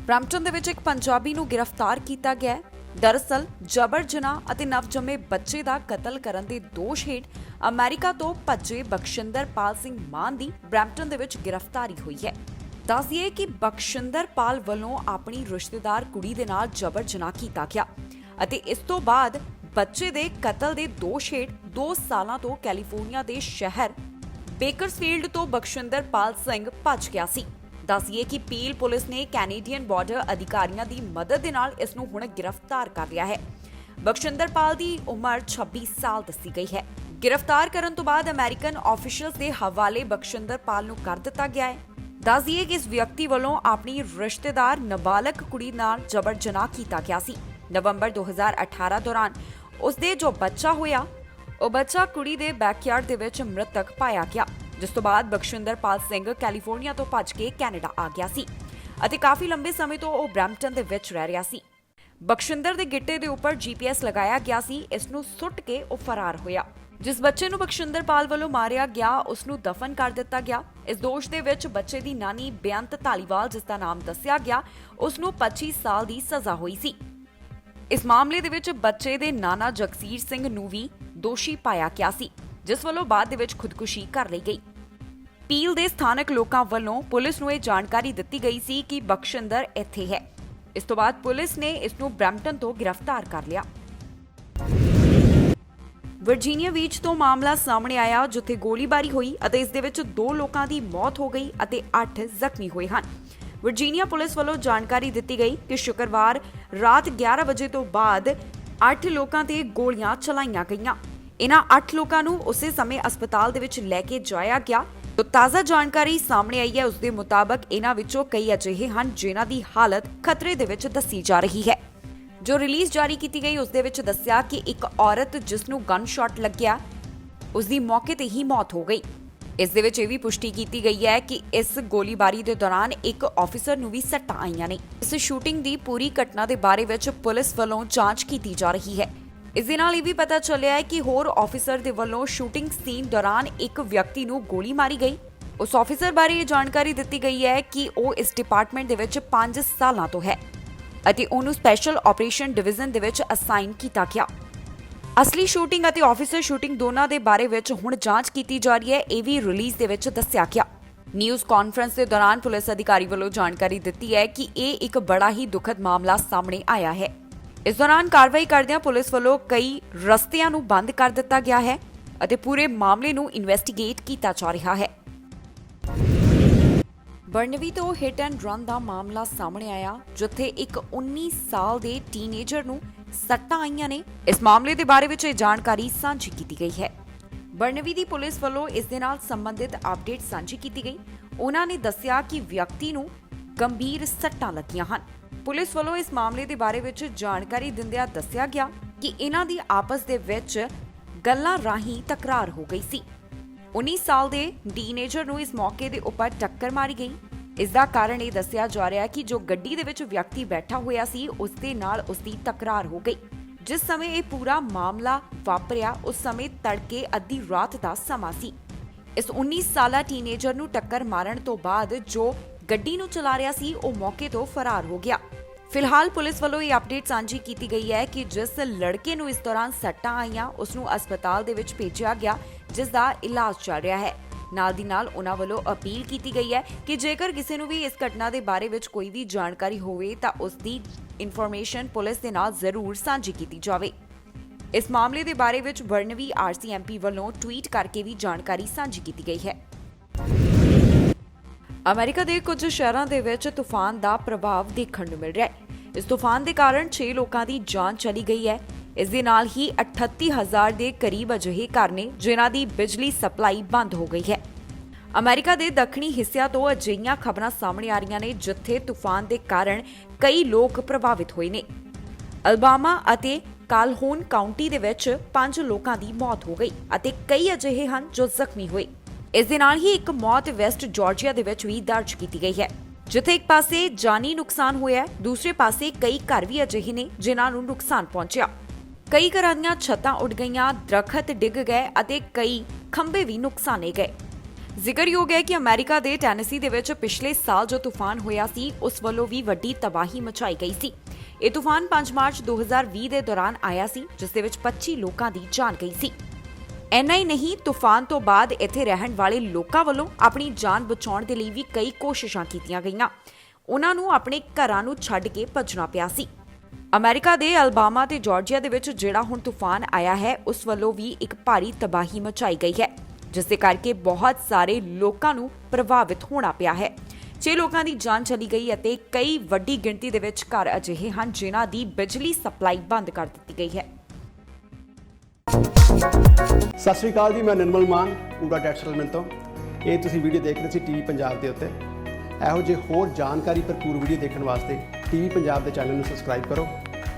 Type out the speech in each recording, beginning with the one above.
Brampton ਦੇ ਵਿੱਚ ਇੱਕ ਪੰਜਾਬੀ ਨੂੰ ਗ੍ਰਿਫਤਾਰ ਕੀਤਾ ਗਿਆ ਹੈ। ਦਰਅਸਲ ਜਬਰ ਜਨਾਹ ਅਤੇ ਨਵਜੰਮੇ ਬੱਚੇ ਦਾ ਕਤਲ ਕਰਨ ਦੇ ਦੋਸ਼ ਹੇਠ ਅਮਰੀਕਾ ਤੋਂ ਭੱਜੇ ਬਖਸ਼ਿੰਦਰਪਾਲ ਸਿੰਘ ਮਾਨ ਦੀ ਬਰੈਂਪਟਨ ਦੇ ਵਿੱਚ ਗ੍ਰਿਫਤਾਰੀ ਹੋਈ ਹੈ। ਦੱਸ ਦਈਏ ਕਿ ਬਖਸ਼ਿੰਦਰਪਾਲ ਵੱਲੋਂ ਆਪਣੀ ਰਿਸ਼ਤੇਦਾਰ ਕੁੜੀ ਦੇ ਨਾਲ ਜਬਰ ਜਨਾਹ ਕੀਤਾ ਗਿਆ ਅਤੇ ਇਸ ਤੋਂ ਬਾਅਦ ਬੱਚੇ ਦੇ ਕਤਲ ਦੇ ਦੋਸ਼ ਹੇਠ 2 ਸਾਲਾਂ ਤੋਂ ਕੈਲੀਫੋਰਨੀਆ ਦੇ ਸ਼ਹਿਰ ਬੇਕਰਸਫੀਲਡ ਤੋਂ ਬਖਸ਼ਿੰਦਰਪਾਲ ਸਿੰਘ ਭੱਜ ਗਿਆ ਸੀ। ਦੱਸਿਏ ਕਿ ਪੀਲ ਪੁਲਿਸ ਨੇ ਕੈਨੇਡੀਅਨ ਬਾਰਡਰ ਅਧਿਕਾਰੀਆਂ ਦੀ ਮਦਦ ਦੇ ਨਾਲ ਇਸ ਨੂੰ ਹੁਣ ਗ੍ਰਿਫਤਾਰ ਕਰ ਲਿਆ ਹੈ। ਬਖਸ਼ਿੰਦਰਪਾਲ ਦੀ ਉਮਰ 26 ਸਾਲ ਦੱਸੀ ਗਈ ਹੈ। ਗ੍ਰਿਫਤਾਰ ਕਰਨ ਤੋਂ ਬਾਅਦ ਅਮਰੀਕਨ ਆਫੀਸ਼ੀਅਲਸ ਦੇ ਹਵਾਲੇ ਬਖਸ਼ਿੰਦਰਪਾਲ ਨੂੰ ਕਰ ਦਿੱਤਾ ਗਿਆ ਹੈ। ਦੱਸ ਦਈਏ ਕਿ ਇਸ ਵਿਅਕਤੀ ਵੱਲੋਂ ਆਪਣੀ ਰਿਸ਼ਤੇਦਾਰ ਨਾਬਾਲਗ ਕੁੜੀ ਨਾਲ ਜਬਰ ਜਨਾਹ ਕੀਤਾ ਗਿਆ ਸੀ। ਨਵੰਬਰ 2018 ਦੌਰਾਨ ਉਸ ਦੇ ਜੋ ਬੱਚਾ ਹੋਇਆ ਉਹ ਬੱਚਾ ਕੁੜੀ ਦੇ ਬੈਕਯਾਰਡ ਦੇ ਵਿੱਚ ਮ੍ਰਿਤਕ ਪਾਇਆ ਗਿਆ, ਜਿਸ ਤੋਂ ਬਾਅਦ ਬਖਸ਼ਿੰਦਰਪਾਲ ਸਿੰਘ ਕੈਲੀਫੋਰਨੀਆ ਤੋਂ ਭੱਜ ਕੇ ਕੈਨੇਡਾ ਆ ਗਿਆ ਸੀ ਅਤੇ ਕਾਫੀ ਲੰਬੇ ਸਮੇਂ ਤੋਂ ਉਹ ਬਰੈਂਪਟਨ ਦੇ ਵਿੱਚ ਰਹਿ ਰਿਹਾ ਸੀ। ਬਖਸ਼ਿੰਦਰ ਦੇ ਗਿੱਟੇ ਦੇ ਉੱਪਰ GPS ਲਗਾਇਆ ਗਿਆ ਸੀ। ਇਸ ਨੂੰ ਸੁੱਟ ਕੇ ਉਹ ਫਰਾਰ ਹੋਇਆ। ਜਿਸ ਬੱਚੇ ਨੂੰ ਬਖਸ਼ਿੰਦਰਪਾਲ ਵੱਲੋਂ ਮਾਰਿਆ ਗਿਆ ਉਸ ਨੂੰ ਦਫਨ ਕਰ ਦਿੱਤਾ ਗਿਆ। ਇਸ ਦੋਸ਼ ਦੇ ਵਿੱਚ ਬੱਚੇ ਦੀ ਨਾਨੀ ਬੇਅੰਤ ਧਾਲੀਵਾਲ, ਜਿਸ ਦਾ ਨਾਮ ਦੱਸਿਆ ਗਿਆ, ਉਸ ਨੂੰ 25 ਸਾਲ ਦੀ ਸਜ਼ਾ ਹੋਈ ਸੀ। ਇਸ ਮਾਮਲੇ ਦੇ ਵਿੱਚ ਬੱਚੇ ਦੇ ਨਾਨਾ ਜਗਸੀਰ ਸਿੰਘ ਨੂੰ ਵੀ ਦੋਸ਼ੀ ਪਾਇਆ ਗਿਆ ਸੀ, ਜਿਸ ਵੱਲੋਂ ਬਾਅਦ ਦੇ ਵਿੱਚ ਖੁਦਕੁਸ਼ੀ ਕਰ ਲਈ ਗਈ। ਪੀਲ ਦੇ ਸਥਾਨਕ ਲੋਕਾਂ ਵੱਲੋਂ ਪੁਲਿਸ ਨੂੰ ਇਹ ਜਾਣਕਾਰੀ ਦਿੱਤੀ ਗਈ ਸੀ ਕਿ ਬਖਸ਼ਿੰਦਰ ਇੱਥੇ ਹੈ। ਇਸ ਤੋਂ ਬਾਅਦ ਪੁਲਿਸ ਨੇ ਇਸ ਨੂੰ ਬਰੈਂਪਟਨ ਤੋਂ ਗ੍ਰਿਫਤਾਰ ਕਰ ਲਿਆ। ਵਰਜੀਨੀਆ ਵਿੱਚ ਤੋਂ ਮਾਮਲਾ ਸਾਹਮਣੇ ਆਇਆ, ਜਿੱਥੇ ਗੋਲੀਬਾਰੀ ਹੋਈ ਅਤੇ ਇਸ ਦੇ ਵਿੱਚ 2 ਲੋਕਾਂ ਦੀ ਮੌਤ ਹੋ ਗਈ ਅਤੇ 8 ਜ਼ਖਮੀ ਹੋਏ ਹਨ। ਵਰਜੀਨੀਆ ਪੁਲਿਸ ਵੱਲੋਂ ਜਾਣਕਾਰੀ ਦਿੱਤੀ ਗਈ ਕਿ ਸ਼ੁੱਕਰਵਾਰ ਰਾਤ 11 ਵਜੇ ਤੋਂ ਬਾਅਦ 8 ਲੋਕਾਂ ਤੇ ਗੋਲੀਆਂ ਚਲਾਈਆਂ ਗਈਆਂ। ਇਹਨਾਂ 8 ਲੋਕਾਂ ਨੂੰ ਉਸੇ ਸਮੇਂ ਹਸਪਤਾਲ ਦੇ ਵਿੱਚ ਲੈ ਕੇ ਜਾਇਆ ਗਿਆ। तो ताज़ा जानकारी सामने आई है, उस दे मुताबिक इन्हां विचों कई अजिहे हन जिन्हां दी हालत खतरे दे विच दसी जा रही है। जो रिलीज जारी की गई उस दे विच दस्सिया कि एक औरत जिसनूं गन शॉट लग्या उसदी मौके ते ही मौत हो गई। इस दे विच इह वी पुष्टि की गई है कि इस गोलीबारी के दौरान एक ऑफिसर नूं वी सट्टां आईयां ने। इस शूटिंग की पूरी घटना के बारे विच पुलिस वालों जांच की जा रही है। इस दे नाल भी पता चलिया है कि होर ऑफिसर दे वल्लों शूटिंग सीन दौरान एक व्यक्ति नूं गोली मारी गई। उस ऑफिसर बारे ये जानकारी दी गई है कि वो इस डिपार्टमेंट दे विच 5 सालां तो है अते उहनूं स्पैशल ऑपरेशन डिवीजन दे विच असाइन किया गया। असली शूटिंग अते ऑफिसर शूटिंग दोनों के बारे विच हुण जांच की जा रही है। ये भी रिलीज दे विच दस्सिया गया। न्यूज़ कॉन्फ्रेंस के दौरान पुलिस अधिकारी वल्लों जानकारी दी है कि ये एक बड़ा ही दुखद मामला सामने आया है। इस दौरान कार्रवाई करदियां पुलिस वालों कई रस्तियां नूं बंद कर दिता गया है अते पूरे मामले नूं इन्वेस्टिगेट किया जा रहा है। बर्नवी तो हिट एंड रन का मामला सामने आया, जिथे एक 19 साल के टीनेजर नूं सट्टां आईयां ने। इस मामले के बारे में जानकारी साझी की गई है। बर्नवी की पुलिस वालों इस दे नाल संबंधित अपडेट साझी की गई। उन्होंने दस्सिया कि व्यक्ति नूं गंभीर सट्टां लगियां हन। पुलिस वालों इस मामले के बारे में जानकारी दिंदियां दस्सिया गया कि इन्हां दी आपस दे विच गल्लां राहीं तकरार हो गई सी। 19 साल के टीनेजर नूं इस मौके के उपर टक्कर मारी गई। इसका कारण ये दस्सिया जा रहा है कि जो गड्डी दे विच व्यक्ति बैठा होया सी उस दे नाल उसदी तकरार हो गई। जिस समय ये पूरा मामला वापरिया उस समय तड़के अद्धी रात का समा सी। इस 19 साला टीनेजर नूं टक्कर मारन तो बाद जो गड्डी नूं चला रहा सी वो मौके तो फरार हो गया। फिलहाल पुलिस वालों ये अपडेट साझी की गई है कि जिस लड़के नूं इस दौरान सट्टां आईयां उसनूं अस्पताल दे विच भेजिया गया, जिसका इलाज चल रहा है। नाल दी नाल उन्हां वालों अपील की गई है कि जेकर किसी नूं भी इस घटना के बारे में कोई भी जानकारी होवे तां उसकी इन्फॉर्मेशन पुलिस दे नाल जरूर साझी की जावे। इस मामले के बारे में बर्नवी RCMP वालों ट्वीट करके भी जानकारी साझी की गई है। अमेरिका के कुछ शहरों के विच तूफान का प्रभाव देखने को मिल रहा है। इस तूफान के कारण 6 लोगों की जान चली गई है। इस दे नाल ही 38,000 के करीब अजिहे घर ने जिन्हां दी बिजली सप्लाई बंद हो गई है। अमेरिका के दक्षिणी हिस्सिਆਂ ਤੋਂ ਅਜਿਹੀਆਂ खबरां सामने आ रही ने जिथे तूफान के कारण कई लोग प्रभावित हुए ने। अल्बामा ਅਤੇ ਕਾਲਹੋਨ काउंटी ਦੇ ਵਿੱਚ 5 ਲੋਕਾਂ ਦੀ मौत हो गई ਅਤੇ कई ਅਜਿਹੇ ਹਨ जो ਜ਼ਖਮੀ ਹੋਏ। इस दे नाल ही एक मौत वेस्ट जॉर्जिया दे विच भी दर्ज की गई है, जिथे एक पासे जानी नुकसान होया है, दूसरे पासे कई घर भी अजिहे ने जिन्हां नूं नुकसान पहुंचा। कई घरां दीयां छत्तां उड़ गईयां, दरखत डिग गए अते कई खंबे भी नुकसाने गए। ਜ਼ਿਕਰਯੋਗ ਹੈ ਕਿ ਅਮਰੀਕਾ ਦੇ ਟੈਨੇਸੀ ਦੇ ਵਿੱਚ ਪਿਛਲੇ ਸਾਲ ਜੋ ਤੂਫਾਨ ਹੋਇਆ ਸੀ ਉਸ ਵੱਲੋਂ ਵੀ ਵੱਡੀ ਤਬਾਹੀ ਮਚਾਈ ਗਈ ਸੀ। ਇਹ ਤੂਫਾਨ 5 ਮਾਰਚ 2020 ਦੇ ਦੌਰਾਨ ਆਇਆ ਸੀ, ਜਿਸ ਦੇ ਵਿੱਚ 25 ਲੋਕਾਂ ਦੀ ਜਾਨ ਗਈ ਸੀ। ਇੰਨਾ ਹੀ ਨਹੀਂ, ਤੂਫਾਨ ਤੋਂ ਬਾਅਦ ਇੱਥੇ ਰਹਿਣ ਵਾਲੇ ਲੋਕਾਂ ਵੱਲੋਂ ਆਪਣੀ ਜਾਨ ਬਚਾਉਣ ਦੇ ਲਈ ਵੀ ਕਈ ਕੋਸ਼ਿਸ਼ਾਂ ਕੀਤੀਆਂ ਗਈਆਂ। ਉਹਨਾਂ ਨੂੰ ਆਪਣੇ ਘਰਾਂ ਨੂੰ ਛੱਡ ਕੇ ਭੱਜਣਾ ਪਿਆ ਸੀ। ਅਮਰੀਕਾ ਦੇ ਅਲਬਾਮਾ ਤੇ ਜਾਰਜੀਆ ਦੇ ਵਿੱਚ ਜਿਹੜਾ ਹੁਣ ਤੂਫਾਨ ਆਇਆ ਹੈ ਉਸ ਵੱਲੋਂ ਵੀ ਇੱਕ ਭਾਰੀ ਤਬਾਹੀ ਮਚਾਈ ਗਈ ਹੈ, ਜਿਸ ਦੇ ਕਰਕੇ ਬਹੁਤ ਸਾਰੇ ਲੋਕਾਂ ਨੂੰ ਪ੍ਰਭਾਵਿਤ ਹੋਣਾ ਪਿਆ ਹੈ। 6 ਲੋਕਾਂ ਦੀ ਜਾਨ ਚਲੀ ਗਈ ਅਤੇ ਕਈ ਵੱਡੀ ਗਿਣਤੀ ਦੇ ਵਿੱਚ ਘਰ ਅਜਿਹੇ ਹਨ ਜਿਨ੍ਹਾਂ ਦੀ ਬਿਜਲੀ ਸਪਲਾਈ ਬੰਦ ਕਰ ਦਿੱਤੀ ਗਈ ਹੈ। ਸਤਿ ਸ਼੍ਰੀ ਅਕਾਲ ਜੀ, ਮੈਂ ਨਿਰਮਲ ਮਾਨ ਪੂਰਾ ਟੈਕਸ ਸੈਟਲਮੈਂਟ ਤੋਂ। ਇਹ ਤੁਸੀਂ ਵੀਡੀਓ ਦੇਖ ਰਹੇ ਸੀ ਟੀਵੀ ਪੰਜਾਬ ਦੇ ਉੱਤੇ। ਇਹੋ ਜਿਹੇ ਹੋਰ ਜਾਣਕਾਰੀ ਭਰਪੂਰ ਵੀਡੀਓ ਦੇਖਣ ਵਾਸਤੇ ਟੀਵੀ ਪੰਜਾਬ ਦੇ ਚੈਨਲ ਨੂੰ ਸਬਸਕ੍ਰਾਈਬ ਕਰੋ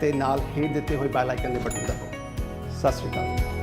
ਤੇ ਨਾਲ ਹੇਠ ਦਿੱਤੇ ਹੋਏ ਬੈਲ ਆਈਕਨ ਦੇ ਬਟਨ ਦਬਾਓ। ਸਤਿ ਸ਼੍ਰੀ ਅਕਾਲ।